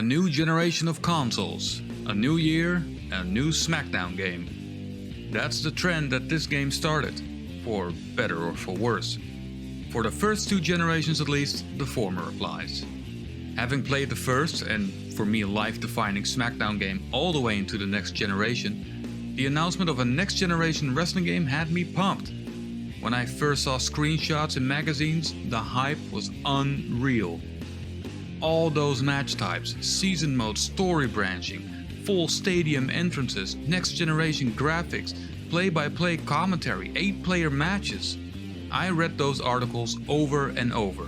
A new generation of consoles, a new year, a new Smackdown game. That's the trend that this game started, for better or for worse. For the first two generations at least, the former applies. Having played the first, and for me life-defining Smackdown game all the way into the next generation, the announcement of a next generation wrestling game had me pumped. When I first saw screenshots in magazines, the hype was unreal. All those match types, season mode, story branching, full stadium entrances, next generation graphics, play-by-play commentary, 8-player matches. I read those articles over and over.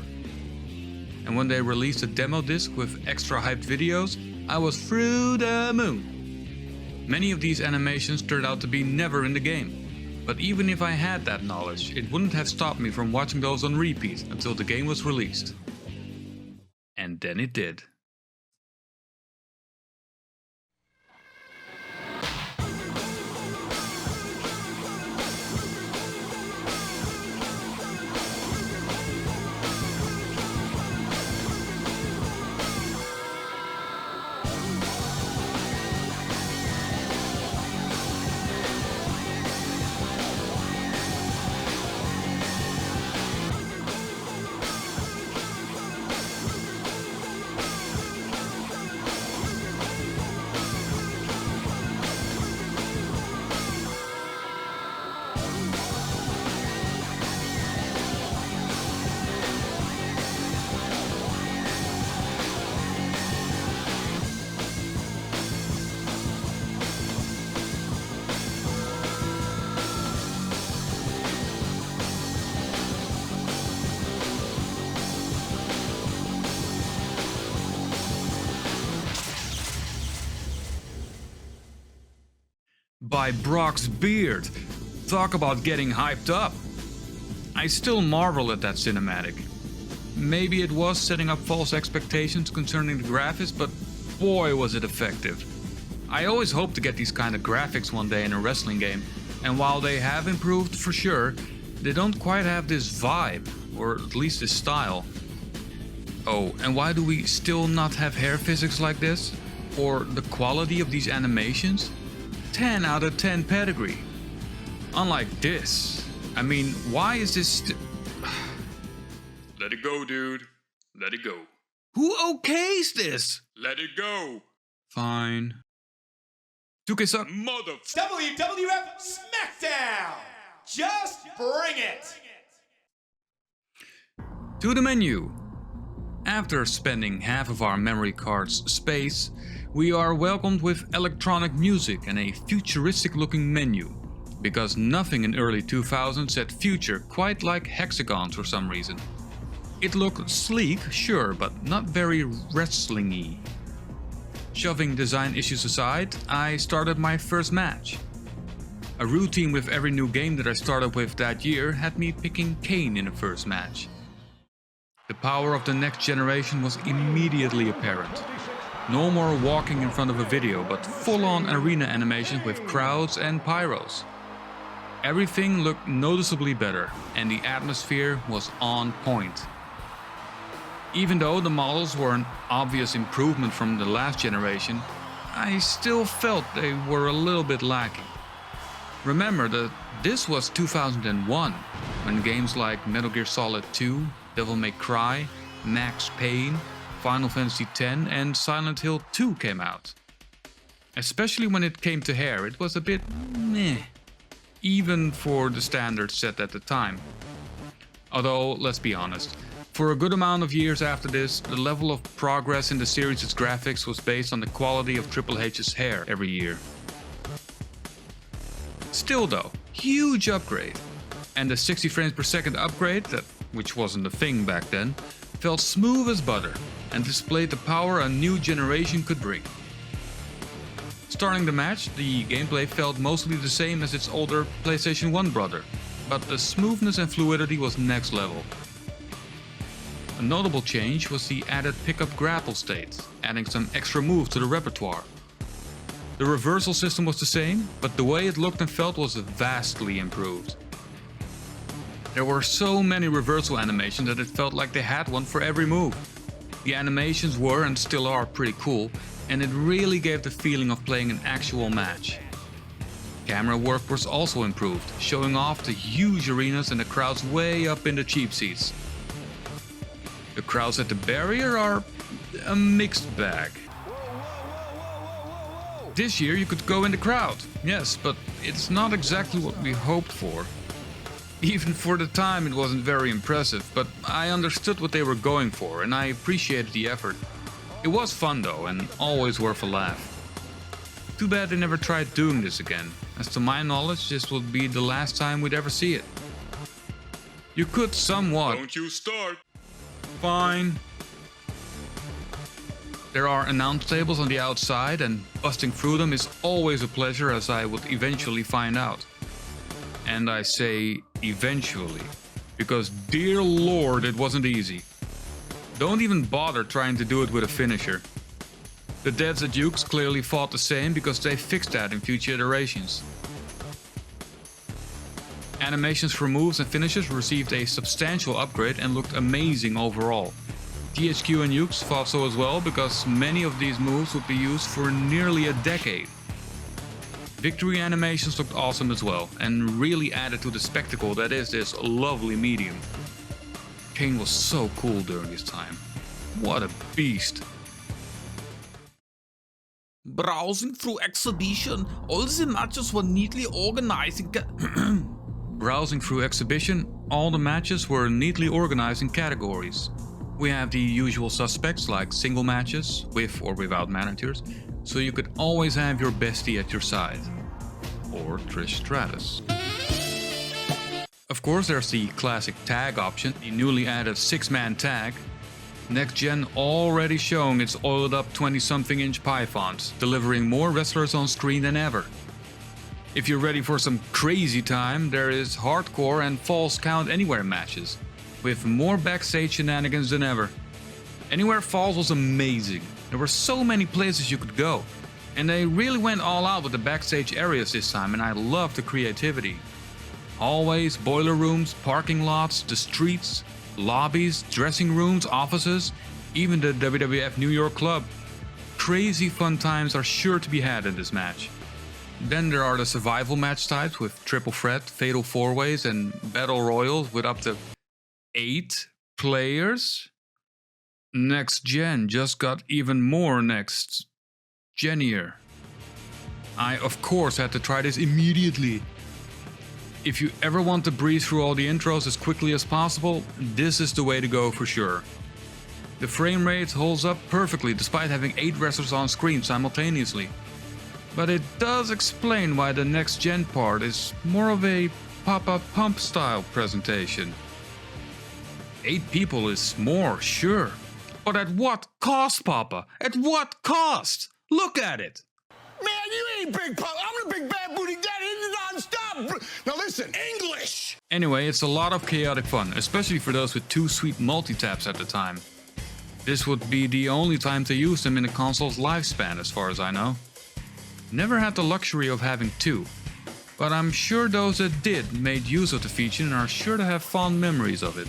And when they released a demo disc with extra hyped videos, I was through the moon. Many of these animations turned out to be never in the game. But even if I had that knowledge, it wouldn't have stopped me from watching those on repeat until the game was released. And then it did. By Brock's beard. Talk about getting hyped up. I still marvel at that cinematic. Maybe it was setting up false expectations concerning the graphics, but boy was it effective. I always hope to get these kind of graphics one day in a wrestling game, and while they have improved for sure, they don't quite have this vibe, or at least this style. Oh, and why do we still not have hair physics like this? Or the quality of these animations? 10 out of 10 pedigree. Unlike this. I mean, why is this Let it go, dude. Let it go. Who okays this? Let it go. Fine. 2K suck. Mother... WWF Smackdown! Just bring it! To the menu. After spending half of our memory card's space, we are welcomed with electronic music and a futuristic looking menu, because nothing in early 2000s said future quite like hexagons for some reason. It looked sleek, sure, but not very wrestling-y. Shoving design issues aside, I started my first match. A routine with every new game that I started with that year had me picking Kane in the first match. The power of the next generation was immediately apparent. No more walking in front of a video, but full-on arena animations with crowds and pyros. Everything looked noticeably better, and the atmosphere was on point. Even though the models were an obvious improvement from the last generation, I still felt they were a little bit lacking. Remember that this was 2001, when games like Metal Gear Solid 2, Devil May Cry, Max Payne, Final Fantasy X and Silent Hill 2 came out. Especially when it came to hair, it was a bit meh, even for the standards set at the time. Although, let's be honest, for a good amount of years after this, the level of progress in the series' graphics was based on the quality of Triple H's hair every year. Still though, huge upgrade. And the 60 frames per second upgrade, which wasn't a thing back then, felt smooth as butter and displayed the power a new generation could bring. Starting the match, the gameplay felt mostly the same as its older PlayStation 1 brother, but the smoothness and fluidity was next level. A notable change was the added pickup grapple state, adding some extra moves to the repertoire. The reversal system was the same, but the way it looked and felt was vastly improved. There were so many reversal animations that it felt like they had one for every move. The animations were and still are pretty cool, and it really gave the feeling of playing an actual match. Camera work was also improved, showing off the huge arenas and the crowds way up in the cheap seats. The crowds at the barrier are a mixed bag. This year you could go in the crowd, yes, but it's not exactly what we hoped for. Even for the time it wasn't very impressive, but I understood what they were going for and I appreciated the effort. It was fun though, and always worth a laugh. Too bad they never tried doing this again, as to my knowledge this would be the last time we'd ever see it. You could somewhat... Don't you start! Fine. There are announce tables on the outside, and busting through them is always a pleasure, as I would eventually find out. And I say eventually, because dear lord it wasn't easy. Don't even bother trying to do it with a finisher. The Deads at Dukes clearly fought the same because they fixed that in future iterations. Animations for moves and finishes received a substantial upgrade and looked amazing overall. THQ and Ukes thought so as well, because many of these moves would be used for nearly a decade. Victory animations looked awesome as well, and really added to the spectacle that is this lovely medium. Kane was so cool during his time. What a beast. Browsing through exhibition, all the matches were neatly organized. Browsing through exhibition, all the matches were neatly organized in categories. We have the usual suspects like single matches, with or without managers, so you could always have your bestie at your side. Or Trish Stratus. Of course there's the classic tag option, the newly added 6-man tag. Next Gen already showing its oiled up 20-something inch pythons, delivering more wrestlers on screen than ever. If you're ready for some crazy time, there is hardcore and false count anywhere matches, with more backstage shenanigans than ever. Anywhere Falls was amazing. There were so many places you could go, and they really went all out with the backstage areas this time, and I loved the creativity. Hallways, boiler rooms, parking lots, the streets, lobbies, dressing rooms, offices, even the WWF New York Club. Crazy fun times are sure to be had in this match. Then there are the survival match types with triple threat, fatal 4-ways and battle royals with up to 8 players. Next Gen just got even more next Genier. I of course had to try this immediately. If you ever want to breeze through all the intros as quickly as possible, this is the way to go for sure. The frame rate holds up perfectly despite having 8 wrestlers on screen simultaneously. But it does explain why the next gen part is more of a pop-up pump style presentation. 8 people is more, sure. But at what cost, Papa? At what cost? Look at it! Man, you ain't Big Pop. I'm the big bad booty daddy. It's non-stop. Now listen, English! Anyway, it's a lot of chaotic fun, especially for those with 2 sweet multi-taps at the time. This would be the only time to use them in the console's lifespan, as far as I know. Never had the luxury of having 2, but I'm sure those that did made use of the feature and are sure to have fond memories of it.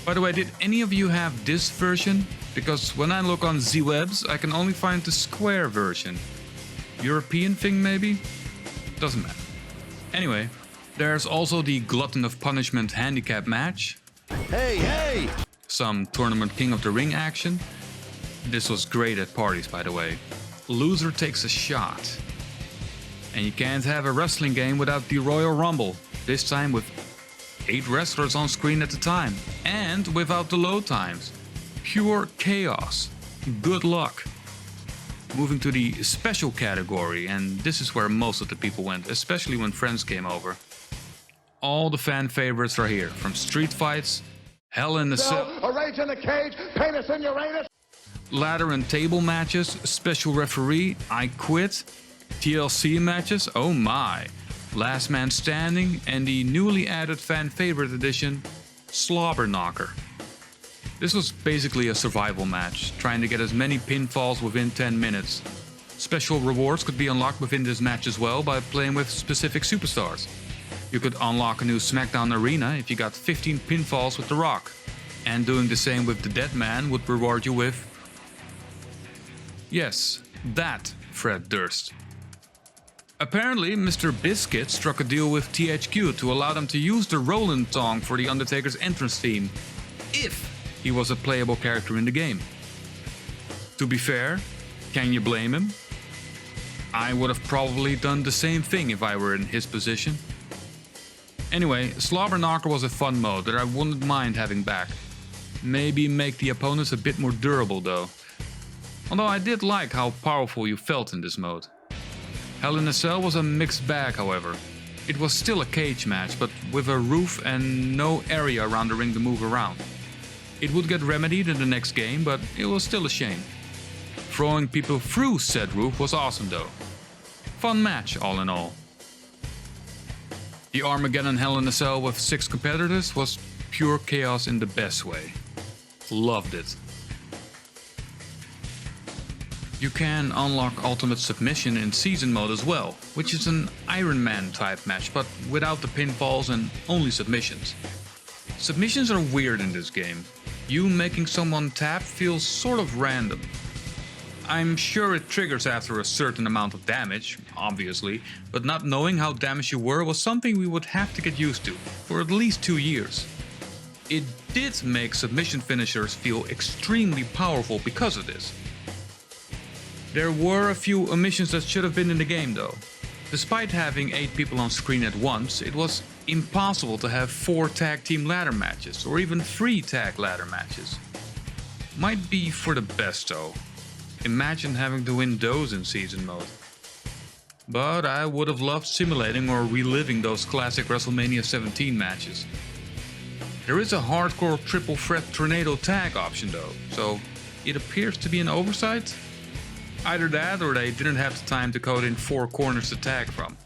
By the way, did any of you have this version? Because when I look on Z-Webs, I can only find the square version. European thing maybe? Doesn't matter. Anyway, there's also the Glutton of Punishment handicap match. Hey! Some Tournament King of the Ring action. This was great at parties, by the way. Loser takes a shot. And you can't have a wrestling game without the Royal Rumble, this time with 8 wrestlers on screen at the time, and without the load times. Pure chaos. Good luck. Moving to the special category, and this is where most of the people went, especially when friends came over. All the fan favorites are here, from street fights, Hell in the Cell, A rage in the cage, penis in Uranus. ladder and table matches, special referee, I Quit, TLC matches, oh my, Last Man Standing, and the newly added fan favorite edition, Slobber Knocker. This was basically a survival match, trying to get as many pinfalls within 10 minutes. Special rewards could be unlocked within this match as well by playing with specific superstars. You could unlock a new Smackdown arena if you got 15 pinfalls with The Rock. And doing the same with the dead man would reward you with... yes, that Fred Durst. Apparently, Mr. Biscuit struck a deal with THQ to allow them to use the Roland song for The Undertaker's entrance theme, if he was a playable character in the game. To be fair, can you blame him? I would have probably done the same thing if I were in his position. Anyway, Slobberknocker was a fun mode that I wouldn't mind having back. Maybe make the opponents a bit more durable though. Although I did like how powerful you felt in this mode. Hell in a Cell was a mixed bag, however. It was still a cage match, but with a roof and no area around the ring to move around. It would get remedied in the next game, but it was still a shame. Throwing people through said roof was awesome though. Fun match all in all. The Armageddon Hell in a Cell with 6 competitors was pure chaos in the best way. Loved it. You can unlock Ultimate Submission in Season Mode as well, which is an Iron Man type match, but without the pinfalls and only submissions. Submissions are weird in this game. You making someone tap feels sort of random. I'm sure it triggers after a certain amount of damage, obviously, but not knowing how damaged you were was something we would have to get used to, for at least 2 years. It did make submission finishers feel extremely powerful because of this. There were a few omissions that should have been in the game though. Despite having 8 people on screen at once, it was impossible to have 4 tag team ladder matches, or even 3 tag ladder matches. Might be for the best though. Imagine having to win those in Season Mode. But I would have loved simulating or reliving those classic WrestleMania 17 matches. There is a hardcore triple threat tornado tag option though, so it appears to be an oversight. Either that or they didn't have the time to code in 4 corners to tag from.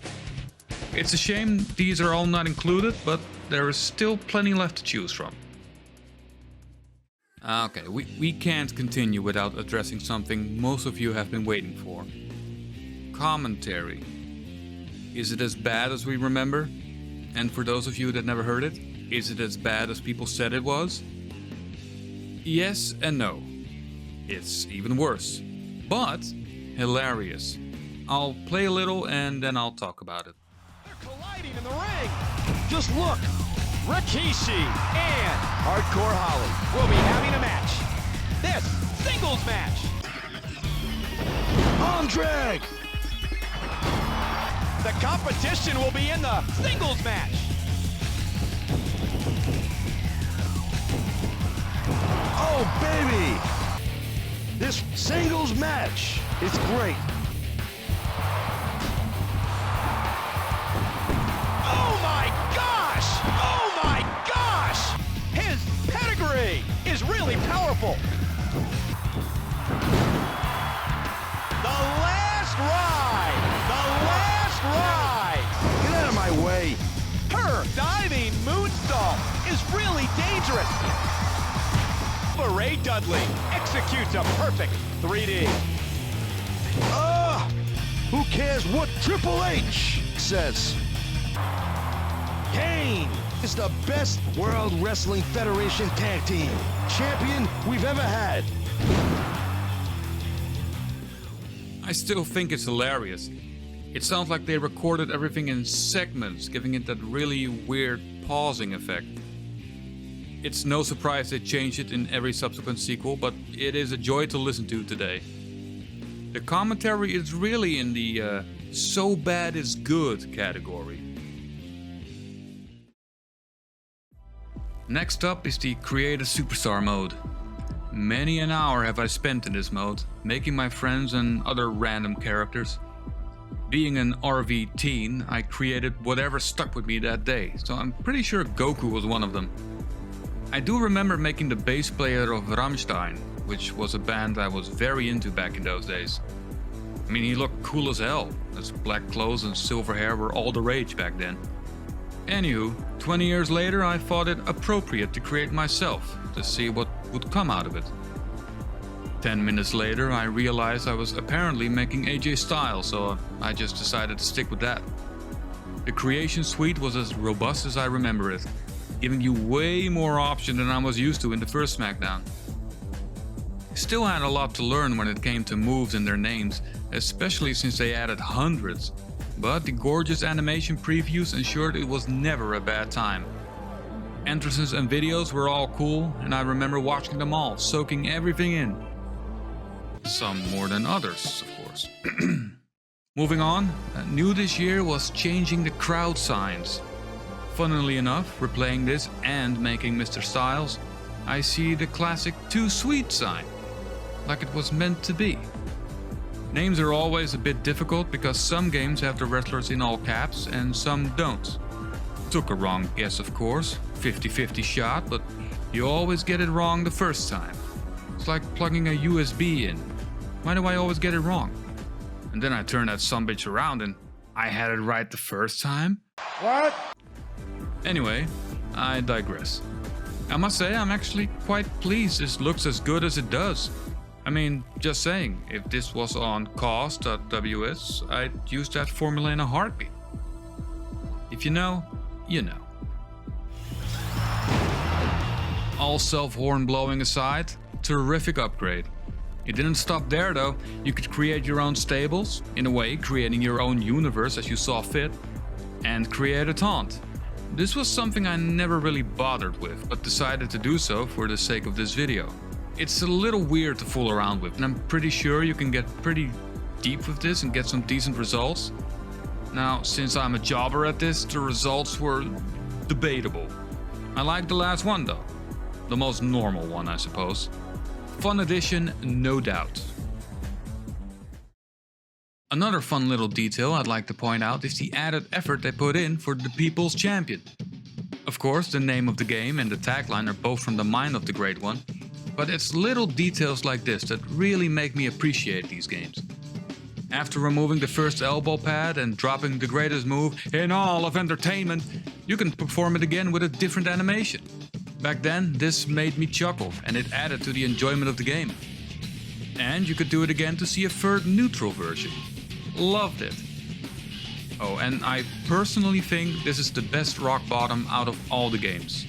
It's a shame these are all not included, but there is still plenty left to choose from. Okay, we can't continue without addressing something most of you have been waiting for. Commentary. Is it as bad as we remember? And for those of you that never heard it, is it as bad as people said it was? Yes and no. It's even worse. But hilarious. I'll play a little and then I'll talk about it. They're colliding in the ring. Just look. Rikishi and Hardcore Holly will be having a match. This singles match. Andre! The competition will be in the singles match. Oh, baby! This singles match is great. Oh my gosh! Oh my gosh! His pedigree is really powerful. The last ride! The last ride! Get out of my way. Her diving moonsault is really dangerous. Ray Dudley executes a perfect 3D. Who cares what Triple H says? Kane is the best World Wrestling Federation tag team champion we've ever had. I still think it's hilarious. It sounds like they recorded everything in segments, giving it that really weird pausing effect. It's no surprise they changed it in every subsequent sequel, but it is a joy to listen to today. The commentary is really in the so bad is good category. Next up is the Create a Superstar mode. Many an hour have I spent in this mode, making my friends and other random characters. Being an RV teen, I created whatever stuck with me that day, so I'm pretty sure Goku was one of them. I do remember making the bass player of Rammstein, which was a band I was very into back in those days. I mean, he looked cool as hell, his black clothes and silver hair were all the rage back then. Anywho, 20 years later I thought it appropriate to create myself, to see what would come out of it. 10 minutes later I realized I was apparently making AJ Styles, so I just decided to stick with that. The creation suite was as robust as I remember it. giving you way more option than I was used to in the first Smackdown. Still had a lot to learn when it came to moves and their names, especially since they added hundreds, but the gorgeous animation previews ensured it was never a bad time. Entrances and videos were all cool, and I remember watching them all, soaking everything in. Some more than others, of course. Moving on, new this year was changing the crowd signs. Funnily enough, replaying this and making Mr. Styles, I see the classic "Too Sweet" sign, like it was meant to be. Names are always a bit difficult because some games have the wrestlers in all caps and some don't. Took a wrong guess, of course, 50-50 shot, but you always get it wrong the first time. It's like plugging a USB in. Why do I always get it wrong? And then I turn that sumbitch around and I had it right the first time? What? Anyway, I digress. I must say I'm actually quite pleased this looks as good as it does. I mean, just saying, if this was on cos.ws, I'd use that formula in a heartbeat. If you know, you know. All self-horn blowing aside, terrific upgrade. It didn't stop there though, you could create your own stables, in a way creating your own universe as you saw fit, and create a taunt. This was something I never really bothered with, but decided to do so for the sake of this video. It's a little weird to fool around with, and I'm pretty sure you can get pretty deep with this and get some decent results. Now, since I'm a jobber at this, the results were debatable. I like the last one though. The most normal one, I suppose. Fun addition, no doubt. Another fun little detail I'd like to point out is the added effort they put in for the People's Champion. Of course, the name of the game and the tagline are both from the mind of the Great One, but it's little details like this that really make me appreciate these games. After removing the first elbow pad and dropping the greatest move in all of entertainment, you can perform it again with a different animation. Back then, this made me chuckle and it added to the enjoyment of the game. And you could do it again to see a third neutral version. Loved it. Oh, and I personally think this is the best rock bottom out of all the games.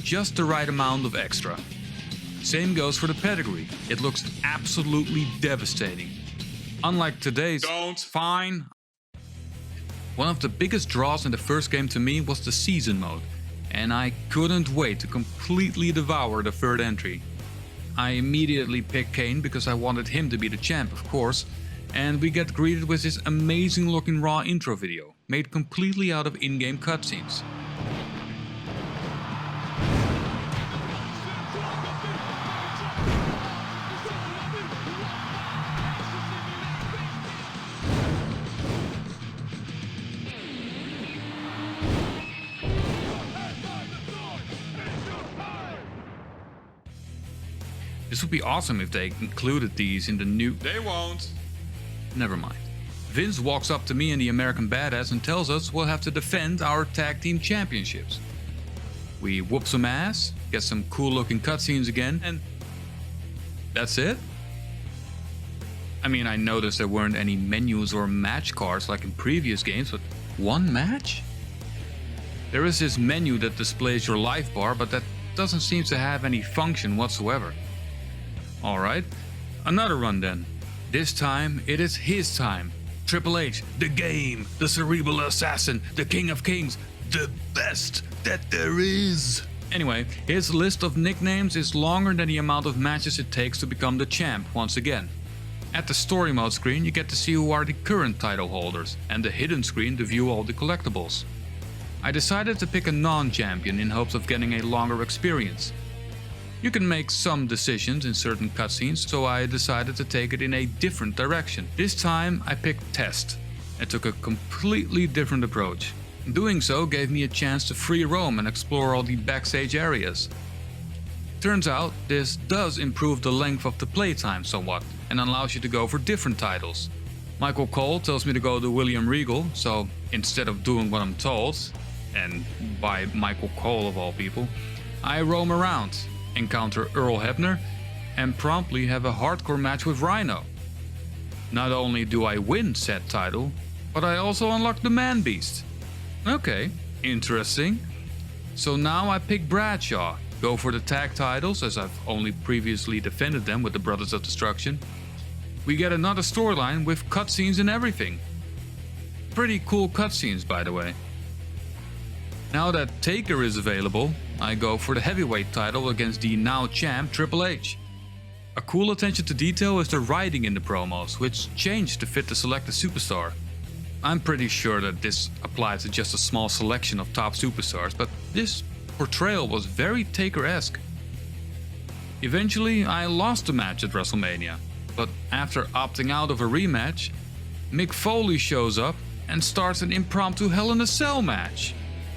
Just the right amount of extra. Same goes for the pedigree. It looks absolutely devastating. Unlike today's fine. One of the biggest draws in the first game to me was the season mode, and I couldn't wait to completely devour the third entry. I immediately picked Kane because I wanted him to be the champ, of course, and we get greeted with this amazing looking Raw intro video, made completely out of in-game cutscenes. This would be awesome if they included these in the new... They won't! Never mind. Vince walks up to me and the American Badass and tells us we'll have to defend our tag team championships. We whoop some ass, get some cool looking cutscenes again, and that's it? I mean, I noticed there weren't any menus or match cards like in previous games, but one match? There is this menu that displays your life bar, but that doesn't seem to have any function whatsoever. Alright, another run then. This time, it is his time. Triple H, the game, the cerebral assassin, the king of kings, the best that there is. Anyway, his list of nicknames is longer than the amount of matches it takes to become the champ once again. At the story mode screen, you get to see who are the current title holders, and the hidden screen to view all the collectibles. I decided to pick a non-champion in hopes of getting a longer experience. You can make some decisions in certain cutscenes, so I decided to take it in a different direction. This time I picked Test and took a completely different approach. Doing so gave me a chance to free roam and explore all the backstage areas. Turns out this does improve the length of the playtime somewhat and allows you to go for different titles. Michael Cole tells me to go to William Regal, so instead of doing what I'm told, and by Michael Cole of all people, I roam around, encounter Earl Hebner, and promptly have a hardcore match with Rhino. Not only do I win said title, but I also unlock the Man Beast. Okay, interesting. So now I pick Bradshaw, go for the tag titles as I've only previously defended them with the Brothers of Destruction. We get another storyline with cutscenes and everything. Pretty cool cutscenes, by the way. Now that Taker is available, I go for the heavyweight title against the now champ Triple H. A cool attention to detail is the writing in the promos, which changed to fit the selected superstar. I'm pretty sure that this applies to just a small selection of top superstars, but this portrayal was very Taker-esque. Eventually, I lost the match at WrestleMania, but after opting out of a rematch, Mick Foley shows up and starts an impromptu Hell in a Cell match.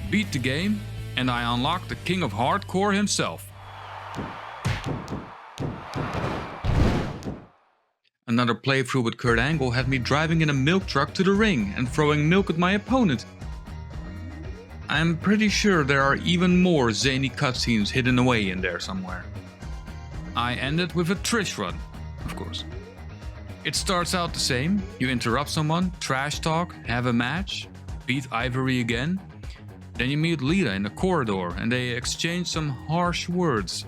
Beat the game, and I unlock the King of Hardcore himself. Another playthrough with Kurt Angle had me driving in a milk truck to the ring and throwing milk at my opponent. I'm pretty sure there are even more zany cutscenes hidden away in there somewhere. I ended with a Trish run, of course. It starts out the same: you interrupt someone, trash talk, have a match, beat Ivory again. Then you meet Lita in the corridor and they exchange some harsh words,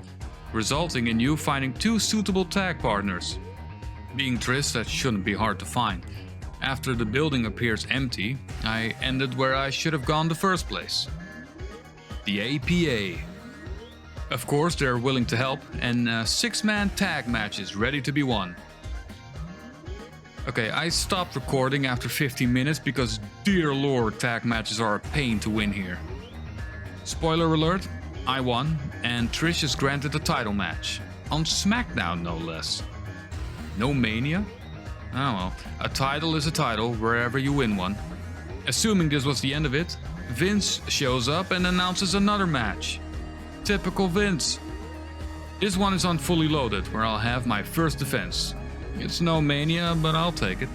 resulting in you finding 2 suitable tag partners. Being Trish, that shouldn't be hard to find. After the building appears empty, I ended where I should have gone the first place. The APA. Of course, they're willing to help, and a 6-man tag match is ready to be won. Okay, I stopped recording after 15 minutes because, dear lord, tag matches are a pain to win here. Spoiler alert, I won, and Trish is granted a title match. On Smackdown, no less. No Mania? Oh well, a title is a title wherever you win one. Assuming this was the end of it, Vince shows up and announces another match. Typical Vince. This one is on Fully Loaded, where I'll have my first defense. It's no Mania, but I'll take it.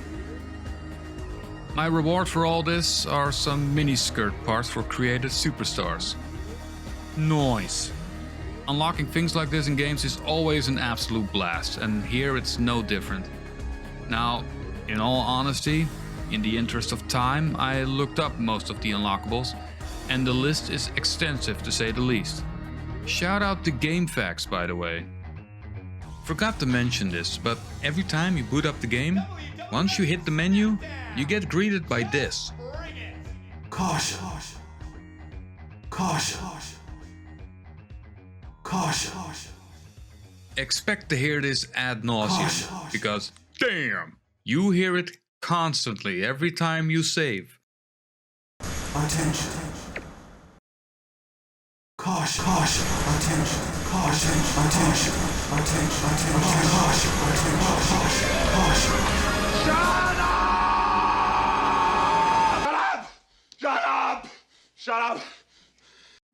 My reward for all this are some miniskirt parts for created superstars. Nice. Unlocking things like this in games is always an absolute blast, and here it's no different. Now, in all honesty, in the interest of time, I looked up most of the unlockables, and the list is extensive to say the least. Shout out to GameFAQs, by the way. Forgot to mention this, but every time you boot up the game, once you hit the menu, you get greeted by this. Caution. Caution. Caution. Expect to hear this ad nauseum, because damn, you hear it constantly every time you save. Attention. Caution. Caution. Attention. Caution. Attention. Attention. Attention. Caution. Attention. Caution. Shut up! Shut up! Shut up!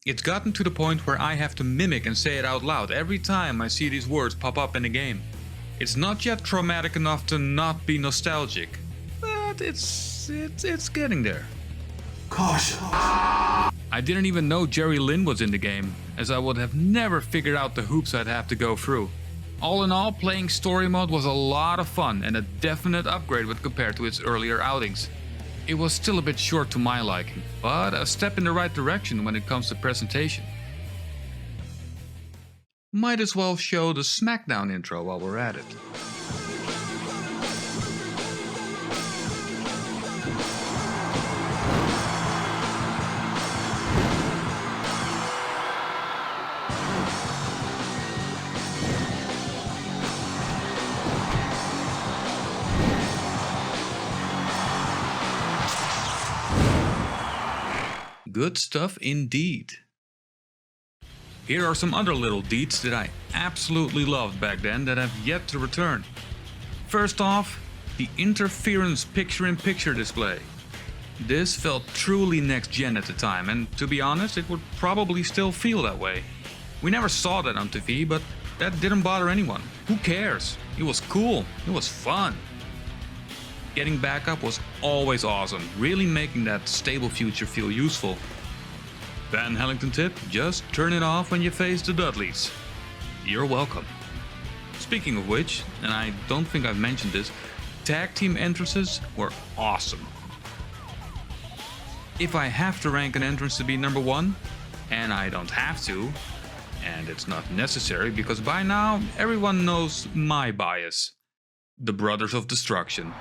It's gotten to the point where I have to mimic and say it out loud every time I see these words pop up in a game. It's not yet traumatic enough to not be nostalgic, but it's getting there. Caution. I didn't even know Jerry Lynn was in the game, as I would have never figured out the hoops I'd have to go through. All in all, playing story mode was a lot of fun and a definite upgrade when compared to its earlier outings. It was still a bit short to my liking, but a step in the right direction when it comes to presentation. Might as well show the Smackdown intro while we're at it. Good stuff indeed. Here are some other little deeds that I absolutely loved back then that have yet to return. First off, the interference picture-in-picture display. This felt truly next-gen at the time, and to be honest, it would probably still feel that way. We never saw that on TV, but that didn't bother anyone. Who cares? It was cool. It was fun. Getting back up was always awesome, really making that stable future feel useful. Van Hellington tip, just turn it off when you face the Dudleys. You're welcome. Speaking of which, and I don't think I've mentioned this, tag team entrances were awesome. If I have to rank an entrance to be number 1, And I don't have to, and it's not necessary because by now everyone knows my bias. The Brothers of Destruction.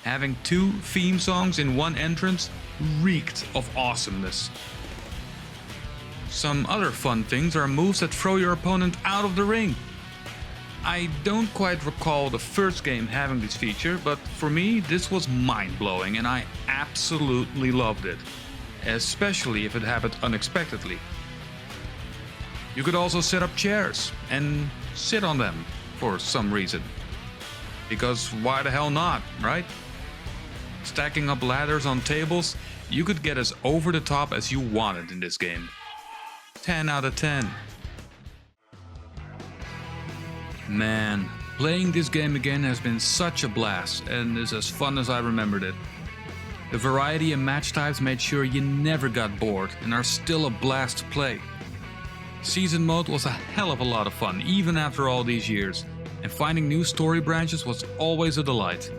Having 2 theme songs in one entrance reeked of awesomeness. Some other fun things are moves that throw your opponent out of the ring. I don't quite recall the first game having this feature, but for me this was mind-blowing and I absolutely loved it. Especially if it happened unexpectedly. You could also set up chairs and sit on them for some reason. Because why the hell not, right? Stacking up ladders on tables, you could get as over the top as you wanted in this game. 10 out of 10. Man, playing this game again has been such a blast and is as fun as I remembered it. The variety and match types made sure you never got bored and are still a blast to play. Season mode was a hell of a lot of fun even after all these years, and finding new story branches was always a delight.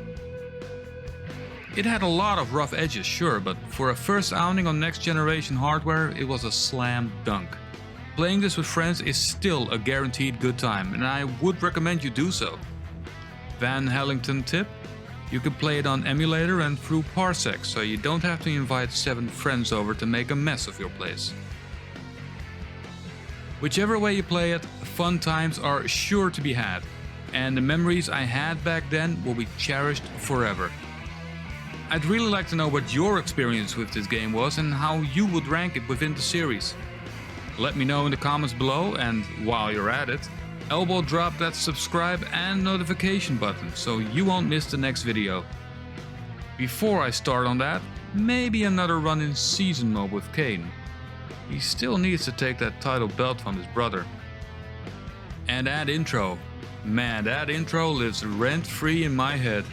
It had a lot of rough edges, sure, but for a first outing on next generation hardware, it was a slam dunk. Playing this with friends is still a guaranteed good time, and I would recommend you do so. Van Hellington tip: you can play it on emulator and through Parsec, so you don't have to invite 7 friends over to make a mess of your place. Whichever way you play it, fun times are sure to be had, and the memories I had back then will be cherished forever. I'd really like to know what your experience with this game was and how you would rank it within the series. Let me know in the comments below, and while you're at it, elbow drop that subscribe and notification button so you won't miss the next video. Before I start on that, maybe another run in season mode with Kane. He still needs to take that title belt from his brother. And that intro. Man, that intro lives rent-free in my head.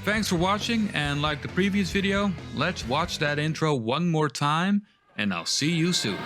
Thanks for watching, and like the previous video, let's watch that intro one more time, and I'll see you soon.